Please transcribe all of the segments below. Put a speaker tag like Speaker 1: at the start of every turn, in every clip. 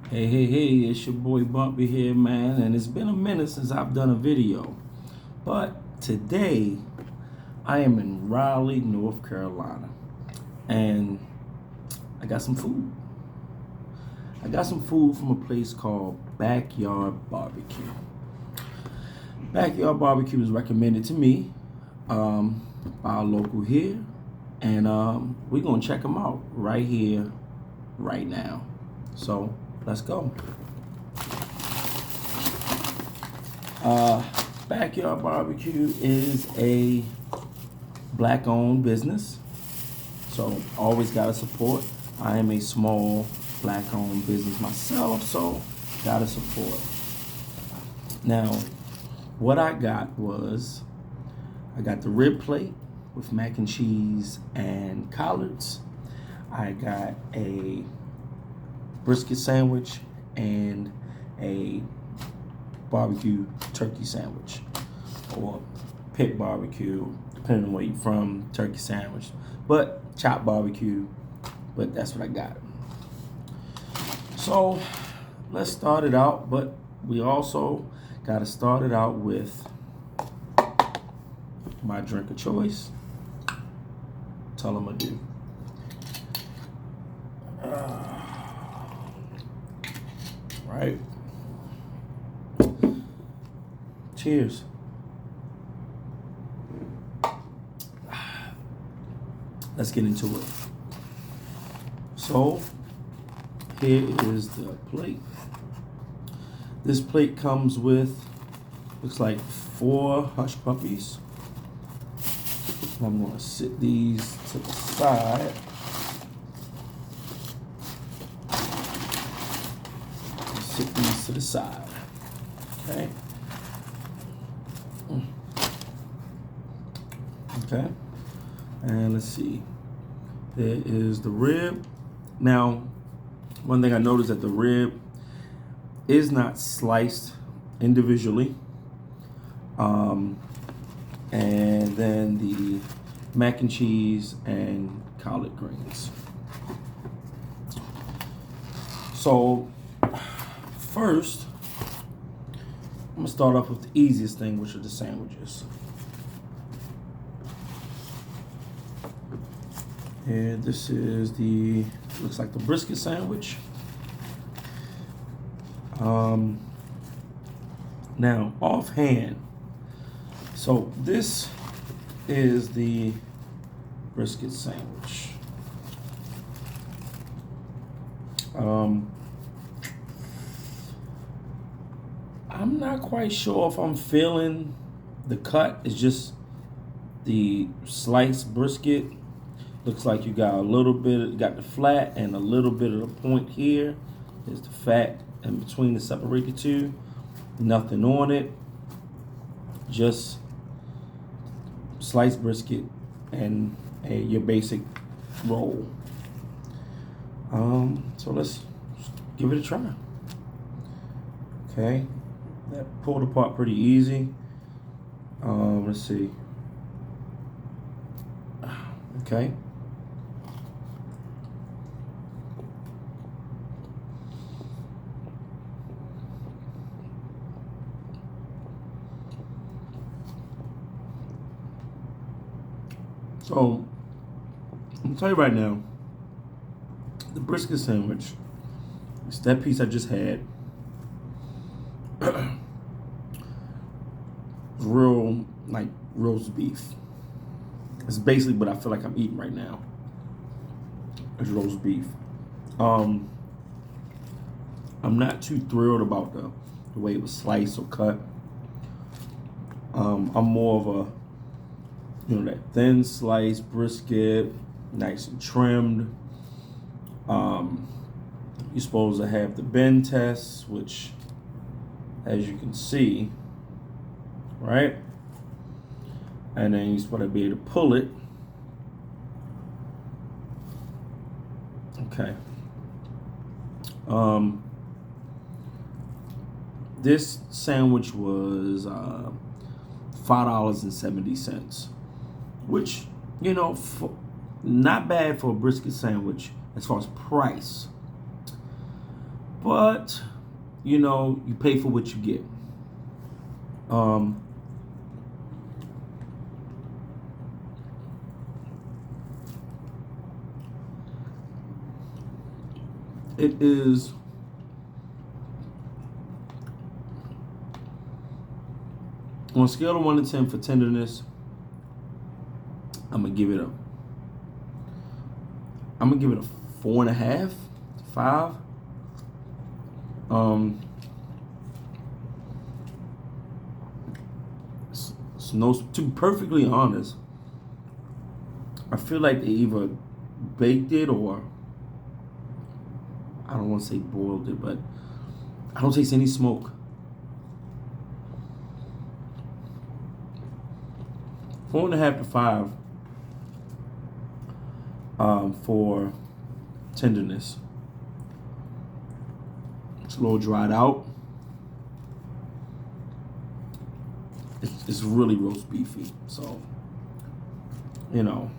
Speaker 1: Hey, it's your boy Bumpy here, man, and it's been a minute since I've done a video. But today, I am in Raleigh, North Carolina, and I got some food. I got some food from a place called Backyard Barbecue. Backyard Barbecue was recommended to me by a local here, and we're gonna check them out right here, right now. So let's go. Backyard Barbecue is a black-owned business, so always gotta support. I am a small black-owned business myself, so gotta support. Now, what I got was, I got the rib plate with mac and cheese and collards. I got a brisket sandwich and a barbecue turkey sandwich, or pit barbecue, depending on where you're from, turkey sandwich, but chopped barbecue, but that's what I got. So let's start it out, but we also got to start it out with my drink of choice. Tell them adieu. Right. Cheers. Let's get into it. So, here is the plate. This plate comes with, looks like 4 hush puppies. I'm gonna sit these to the side. Sit these to the side. Okay. Okay. And let's see. There is the rib. Now, one thing I noticed that the rib is not sliced individually. And then the mac and cheese and collard greens. So first, I'm gonna start off with the easiest thing, which are the sandwiches. And this is the, looks like the brisket sandwich. Now, offhand, so this is the brisket sandwich. I'm not quite sure if I'm feeling the cut. It's just the sliced brisket. Looks like you got a little bit, got the flat and a little bit of the point here. There's the fat in between to separate the two. Nothing on it. Just sliced brisket and your basic roll. So let's give it a try. Okay, that pulled apart pretty easy. Let's see. Okay. So, I'm gonna tell you right now, the brisket sandwich, it's that piece I just had, real, like, roast beef. It's basically what I feel like I'm eating right now. It's roast beef. I'm not too thrilled about the way it was sliced or cut. I'm more of a, that thin sliced brisket, nice and trimmed. You're supposed to have the bend test, which, as you can see, right? And then you're supposed to be able to pull it. Okay. This sandwich was $5.70. Which, not bad for a brisket sandwich as far as price. but you know, you pay for what you get. It is on a scale of 1 to 10 for tenderness. I'm gonna give it a 4.5, 5. To be perfectly honest, I feel like they either baked it or, I don't want to say boiled it, but I don't taste any smoke. 4.5 to 5 for tenderness. It's a little dried out. It's really roast beefy. So, you know,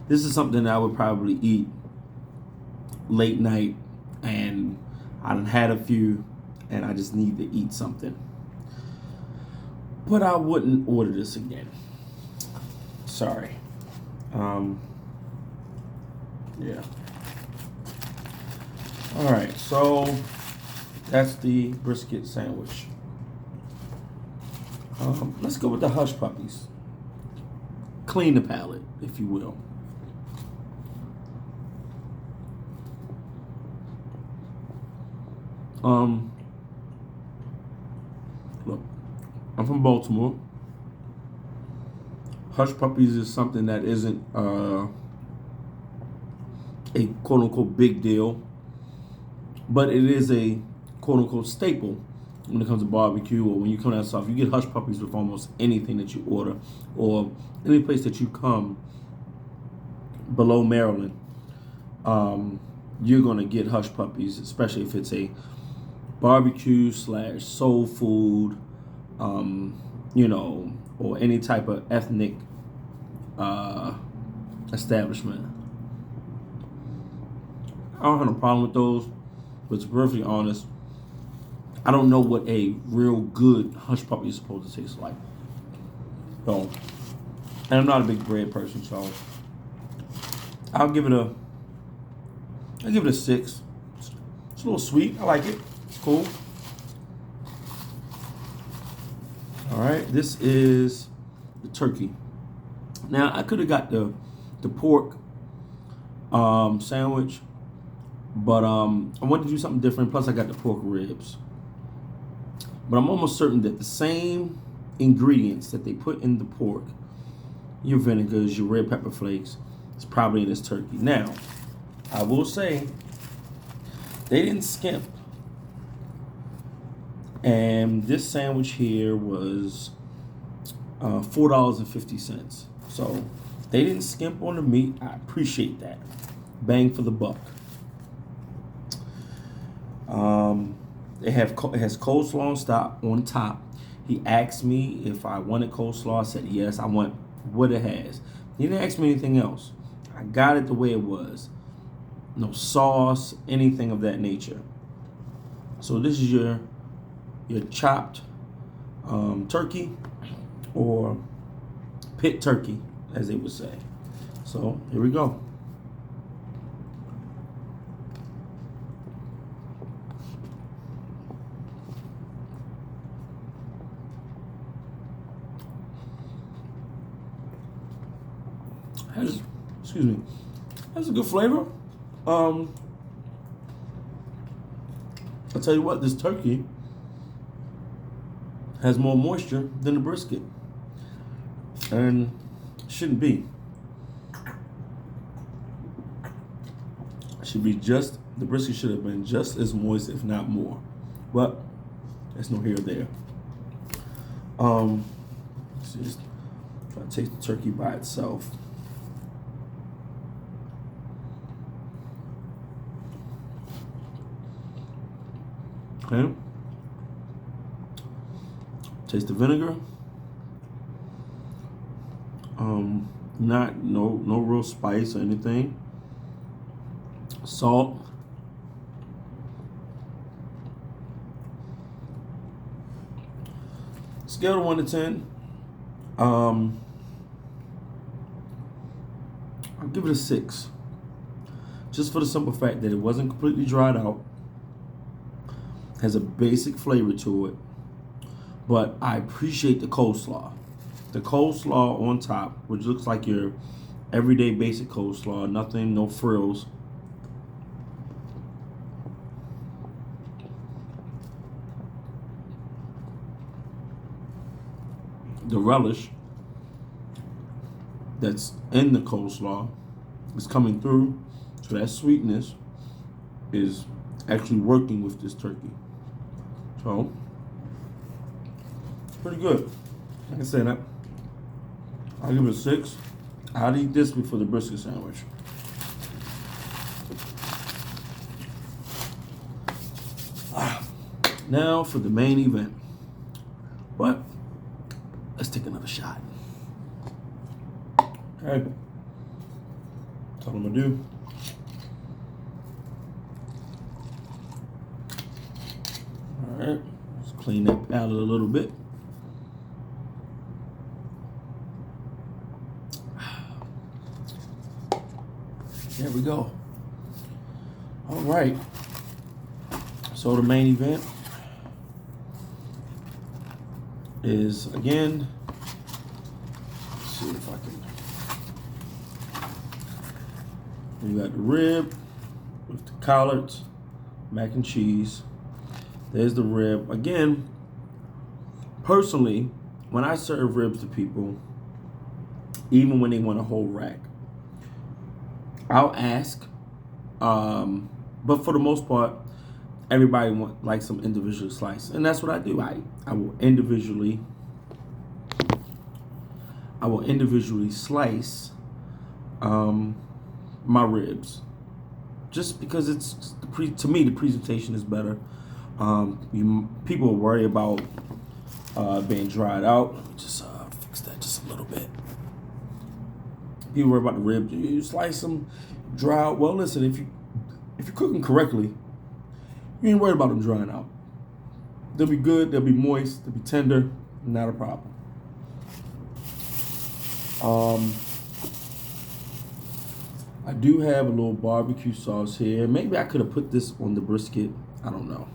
Speaker 1: this is something that I would probably eat late night, and I done had a few, and I just need to eat something. But I wouldn't order this again. Sorry. Yeah. All right, so that's the brisket sandwich. Let's go with the Hush Puppies. Clean the palate, if you will. Look, I'm from Baltimore. Hush Puppies is something that isn't a quote unquote big deal, but it is a quote unquote staple when it comes to barbecue, or when you come down south. You get Hush Puppies with almost anything that you order, or any place that you come below Maryland. You're gonna get Hush Puppies, especially if it's a barbecue / soul food, you know, or any type of ethnic establishment. I don't have a problem with those, but to be perfectly honest, I don't know what a real good Hush Puppy is supposed to taste like. So, and I'm not a big bread person, so I'll give it a 6. It's a little sweet. I like it. It's cool. All right, this is the turkey. Now I could have got the pork sandwich, but I wanted to do something different. Plus, I got the pork ribs. But I'm almost certain that the same ingredients that they put in the pork, your vinegars, your red pepper flakes, is probably in this turkey. Now, I will say, they didn't skimp. And this sandwich here was $4.50. So they didn't skimp on the meat. I appreciate that. Bang for the buck. It has coleslaw on top. He asked me if I wanted coleslaw. I said yes. I want what it has. He didn't ask me anything else. I got it the way it was. No sauce, anything of that nature. So this is your chopped turkey, or pit turkey, as they would say. So here we go. Has a good flavor. I'll tell you what, this turkey has more moisture than the brisket, and shouldn't be. The brisket should have been just as moist, if not more. But that's no here or there. Just try to taste the turkey by itself. Okay. Taste the vinegar. No real spice or anything. Salt. Scale of 1 to 10. I'll give it a 6. Just for the simple fact that it wasn't completely dried out. Has a basic flavor to it. But I appreciate the coleslaw. The coleslaw on top, which looks like your everyday basic coleslaw. Nothing, no frills. The relish that's in the coleslaw is coming through, so that sweetness is actually working with this turkey. So, pretty good. Like I said, I'll give it a 6. I'd eat this before the brisket sandwich. Now for the main event. But let's take another shot. Okay. That's all I'm gonna do. All right. Let's clean that palate a little bit. There we go. All right. So the main event is, again, let's see if I can. You got the rib with the collards, mac and cheese. There's the rib. Again, personally, when I serve ribs to people, even when they want a whole rack, I'll ask, but for the most part, everybody want like some individual slice, and that's what I do. I will individually slice my ribs, just because it's to me the presentation is better. People worry about being dried out. Let me just fix that just a little bit. People worry about the ribs. You slice them, dry out. Well, listen, if you cook them correctly, you ain't worried about them drying out. They'll be good. They'll be moist. They'll be tender. Not a problem. I do have a little barbecue sauce here. Maybe I could have put this on the brisket. I don't know.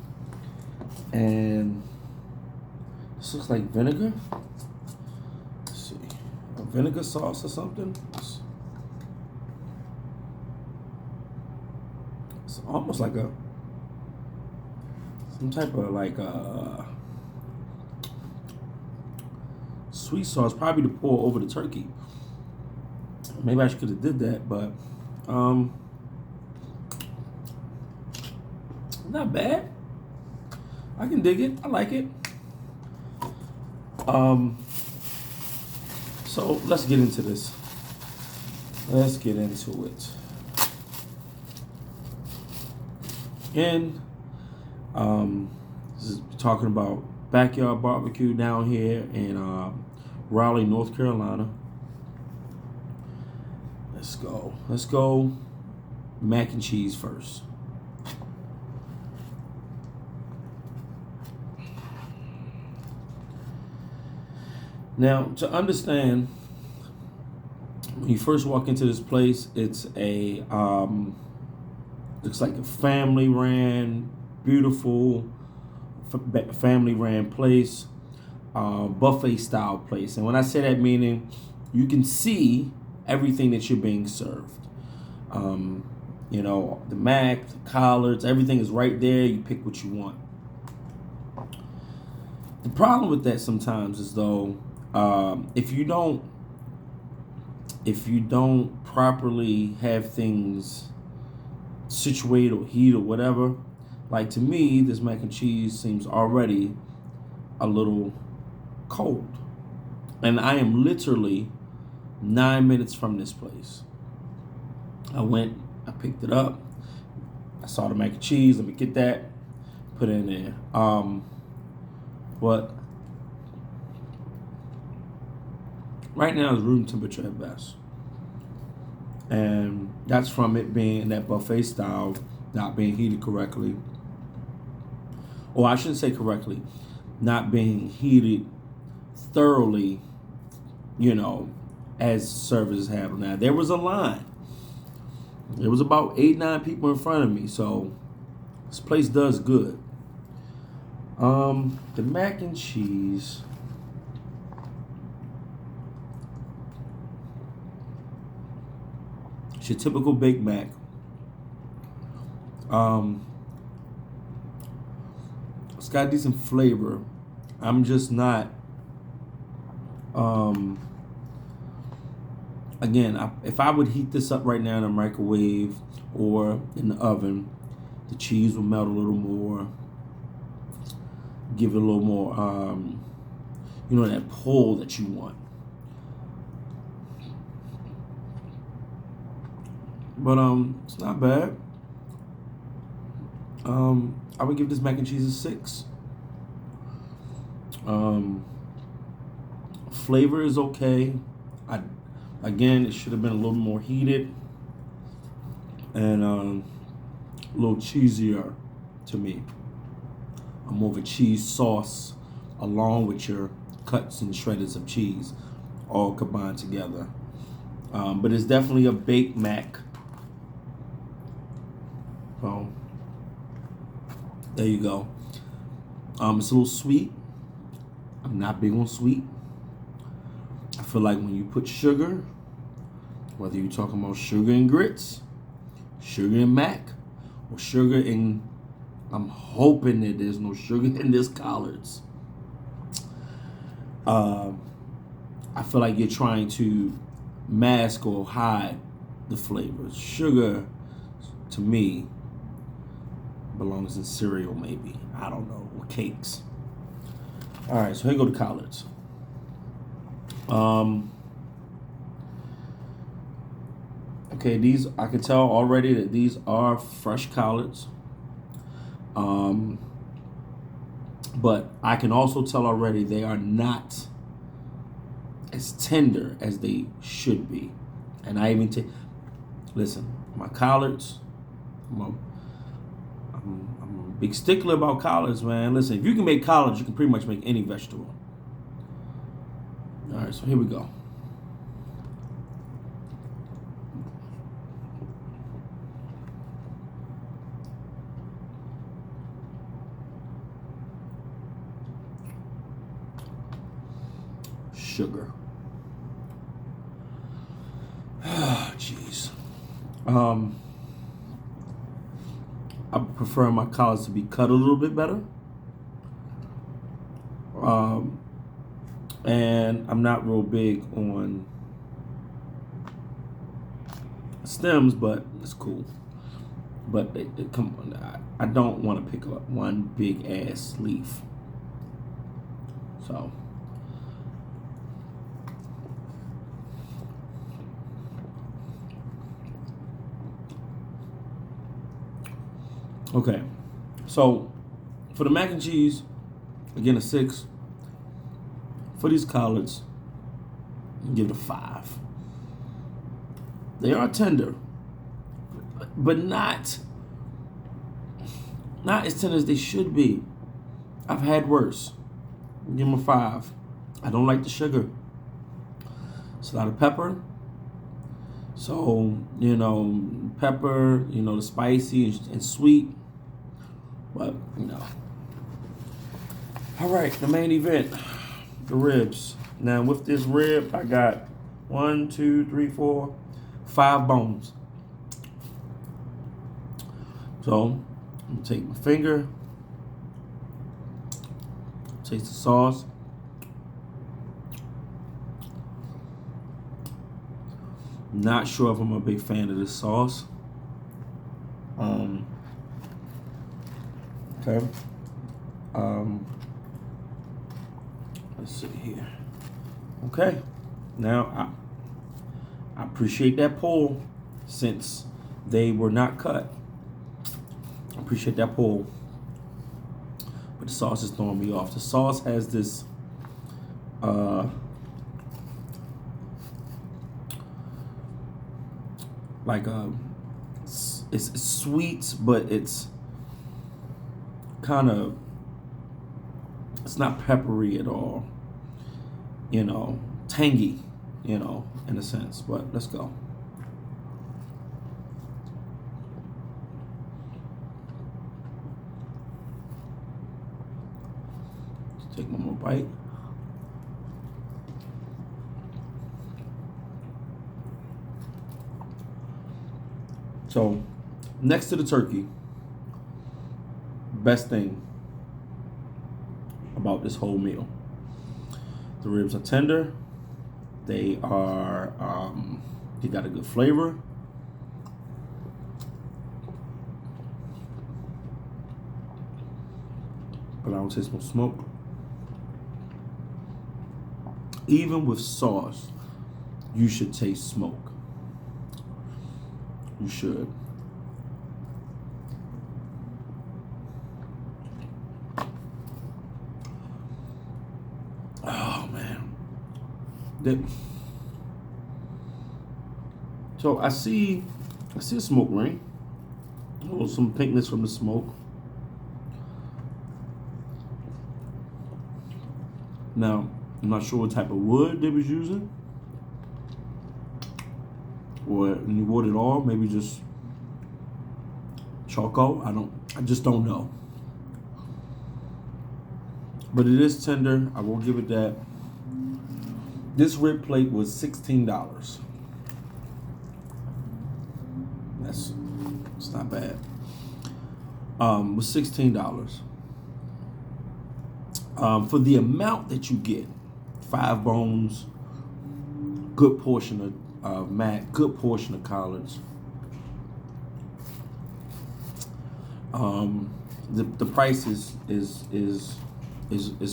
Speaker 1: And this looks like vinegar. Let's see, a vinegar sauce or something. It's almost like some type of like sweet sauce, probably to pour over the turkey. Maybe I could have did that, but not bad. I can dig it. I like it. So let's get into this. Let's get into it. Again, this is talking about backyard barbecue down here in Raleigh, North Carolina. Let's go. Let's go mac and cheese first. Now, to understand, when you first walk into this place, it's a looks like a family-ran, beautiful family-ran place, buffet-style place. And when I say that, meaning you can see everything that you're being served. You know, the mac, the collards, everything is right there. You pick what you want. The problem with that sometimes is though, if you don't properly have things situated or heat or whatever, like to me, this mac and cheese seems already a little cold. And I am literally 9 minutes from this place. I picked it up. I saw the mac and cheese. Let me get that, put it in there. But right now it's room temperature at best. And that's from it being that buffet style, not being heated correctly. Or I shouldn't say correctly, not being heated thoroughly, you know, as services have. Now, there was a line. There was about 8, 9 people in front of me, so this place does good. The mac and cheese. It's your typical Big Mac. It's got decent flavor. I'm just not. Again, if I would heat this up right now in a microwave or in the oven, the cheese will melt a little more. Give it a little more, you know, that pull that you want. But it's not bad. I would give this mac and cheese a 6. Flavor is okay. Again, it should have been a little more heated and a little cheesier to me. I'm more of a cheese sauce along with your cuts and shredders of cheese all combined together. But it's definitely a baked mac. So there you go. It's a little sweet. I'm not big on sweet. I feel like when you put sugar, whether you're talking about sugar and grits, sugar and mac, or sugar and, I'm hoping that there's no sugar in this collards. I feel like you're trying to mask or hide the flavors. Sugar, to me, belongs in cereal maybe. I don't know, or cakes. All right, so here go the collards. Okay, these, I can tell already that these are fresh collards. But I can also tell already they are not as tender as they should be. And I even take, listen, my collards, I'm a big stickler about collards, man. Listen, if you can make collards, you can pretty much make any vegetable. All right, so here we go. Sugar. Ah, jeez. I prefer my collards to be cut a little bit better. And I'm not real big on stems, but it's cool. But come on, I don't want to pick up one big ass leaf. So. Okay, so for the mac and cheese, again a 6. For these collards, give it a 5. They are tender, but not as tender as they should be. I've had worse. Give them a 5. I don't like the sugar. It's a lot of pepper. So, you know, pepper, you know, the spicy and sweet. But, you know. All right, the main event, the ribs. Now, with this rib, I got 1, 2, 3, 4, 5 bones. So, I'm going to take my finger, taste the sauce. Not sure if I'm a big fan of this sauce. Okay. Let's see here. Okay. Now I appreciate that pull since they were not cut. I appreciate that pull. But the sauce is throwing me off. The sauce has this like it's sweet, but it's kind of, it's not peppery at all. you know, tangy, you know, in a sense. But let's go. Let's take one more bite. So, next to the turkey, best thing about this whole meal. The ribs are tender. They are, they got a good flavor. But I don't taste no smoke. Even with sauce, you should taste smoke. You should. Oh man. So I see a smoke ring. Oh, some pinkness from the smoke. Now, I'm not sure what type of wood they was using. Or any wood at all, maybe just charcoal. I just don't know. But it is tender, I will give it that. This rib plate was $16. It's not bad. Was $16. For the amount that you get, 5 bones, good portion of mac, good portion of collards. The price is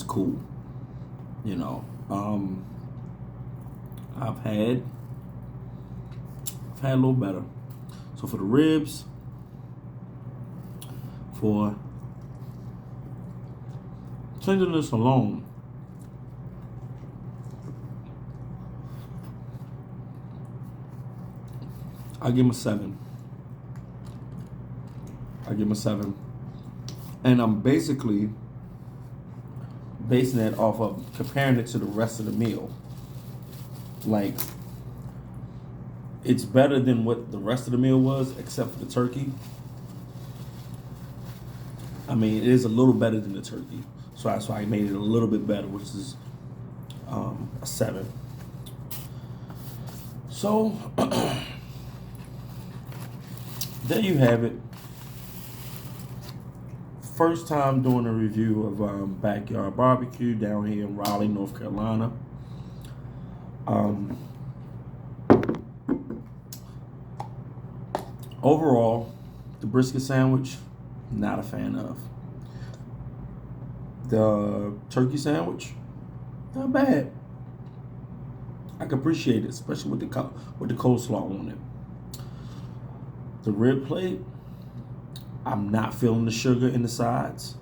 Speaker 1: cool, you know. I've had a little better. So for the ribs, for tenderness alone, I give him a 7. And I'm basically basing that off of comparing it to the rest of the meal. Like, it's better than what the rest of the meal was, except for the turkey. I mean, it is a little better than the turkey. So that's why I made it a little bit better, which is a 7. So, there you have it. First time doing a review of Backyard Barbecue down here in Raleigh, North Carolina. Overall, the brisket sandwich, not a fan of. The turkey sandwich, not bad. I can appreciate it, especially with the coleslaw on it. The rib plate, I'm not feeling the sugar in the sides.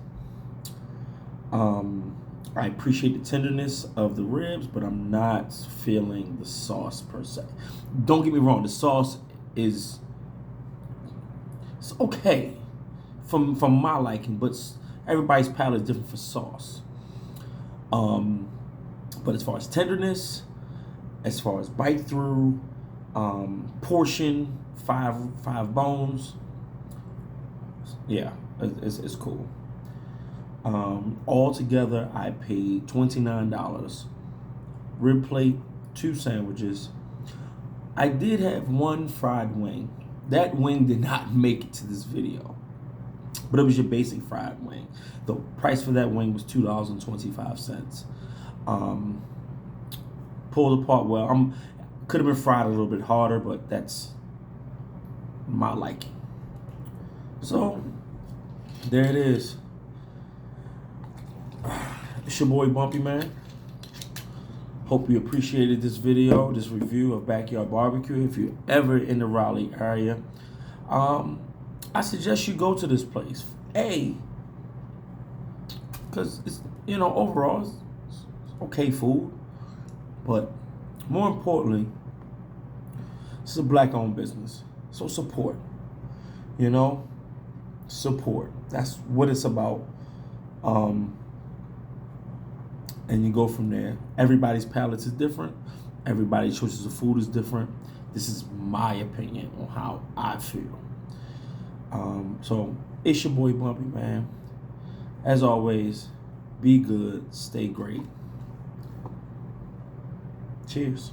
Speaker 1: I appreciate the tenderness of the ribs, but I'm not feeling the sauce per se. Don't get me wrong, the sauce it's okay from my liking, but everybody's palate is different for sauce. But as far as tenderness, as far as bite through, portion, five bones, yeah, it's cool. Altogether, I paid $29. Rib plate, 2 sandwiches. I did have 1 fried wing. That wing did not make it to this video, but it was your basic fried wing. The price for that wing was $2.25. Pulled apart well. Could have been fried a little bit harder, but that's my liking. So there it is. It's your boy Bumpy Man. Hope you appreciated this video, this review of Backyard Barbecue. If you're ever in the Raleigh area, I suggest you go to this place. Because it's, overall it's okay food, but more importantly, this is a black-owned business, so support. Support. That's what it's about. and you go from there. Everybody's palates is different. Everybody's choices of food is different. This is my opinion on how I feel. So it's your boy Bumpy, man. As always, be good, stay great. Cheers.